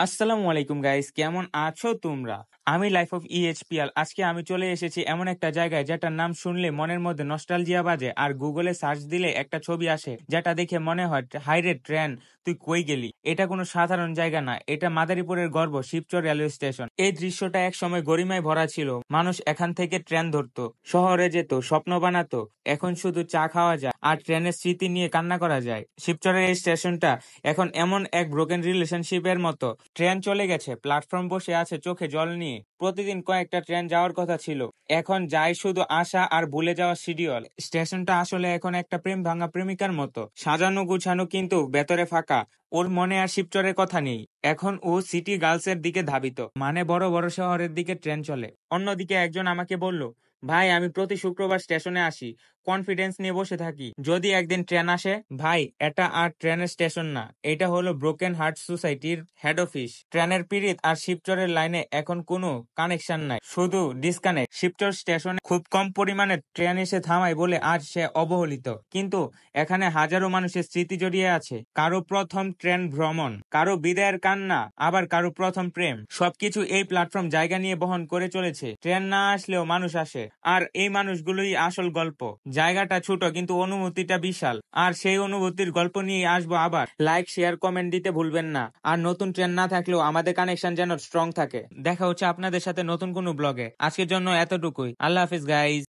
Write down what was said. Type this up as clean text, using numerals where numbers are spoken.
আসসালামু আলাইকুম গাইস, কেমন আছো তোমরা? আমি লাইফ অফ ইএইচপিএল। আজকে আমি চলে এসেছি এমন একটা জায়গায় যেটার নাম শুনলে মনের মধ্যে নস্টালজিয়া বাজে, আর গুগলে সার্চ দিলে একটা ছবি আসে যেটা দেখে মনে হয় হাইরে ট্রেন, তুই কই গেলি। এটা কোনো সাধারণ জায়গা না, এটা মাদারীপুরের গর্ব শিবচর রেলওয়ে স্টেশন। এই দৃশ্যটা এক সময় গরিমায় ভরা ছিল। মানুষ এখান থেকে ট্রেন ধরতো, শহরে যেত, স্বপ্ন বানাতো। এখন শুধু চা খাওয়া যায় আর ট্রেনের স্মৃতি নিয়ে কান্না করা যায়। শিবচরের এই স্টেশনটা এখন এমন এক ব্রোকেন রিলেশনশিপের মতো। ট্রেন চলে গেছে, প্ল্যাটফর্ম বসে আছে চোখে জল নিয়ে। প্রতিদিন কয়েকটা ট্রেন যাওয়ার কথা ছিল, এখন যায় শুধু আসা আর ভুলে যাওয়া শিডিউল। স্টেশনটা আসলে এখন একটা প্রেম ভাঙা প্রেমিকার মতো, সাজানো গুছানো কিন্তু ভেতরে ফাঁকা। ওর মনে আর শিবচরের কথা নেই, এখন ও সিটি গার্লসের দিকে ধাবিত, মানে বড় বড় শহরের দিকে ট্রেন চলে। অন্যদিকে একজন আমাকে বলল, ভাই আমি প্রতি শুক্রবার স্টেশনে আসি, কনফিডেন্স নিয়ে বসে থাকি, যদি একদিন ট্রেন আসে। ভাই, এটা আর ট্রেনের স্টেশন না, এটা হলো ব্রোকেন হার্ট সোসাইটির হেড অফিস। ট্রেনের পিরিত আর শিবচরের লাইনে এখন কোনো কানেকশন নাই, শুধু ডিসকানেক্ট। শিবচর স্টেশনে খুব কম পরিমাণে ট্রেন এসে থামায় বলে আজ সে অবহেলিত, কিন্তু এখানে হাজারো মানুষের স্মৃতি জড়িয়ে আছে। কারো প্রথম ট্রেন ভ্রমণ, কারো বিদায়ের কান্না, আবার কারো প্রথম প্রেম। সবকিছু এই প্ল্যাটফর্ম জায়গা নিয়ে বহন করে চলেছে। ট্রেন না আসলেও মানুষ আসে, আর এই মানুষগুলোই আসল গল্প। জায়গাটা ছোট কিন্তু অনুভূতিটা বিশাল, আর সেই অনুভূতির গল্প নিয়ে আসবো আবার। লাইক, শেয়ার, কমেন্ট দিতে ভুলবেন না। আর নতুন ট্রেন না থাকলেও আমাদের কানেকশন যেন স্ট্রং থাকে। দেখা হচ্ছে আপনাদের সাথে নতুন কোনো ব্লগে। আজকের জন্য এতটুকুই। আল্লাহ হাফিজ গাইজ।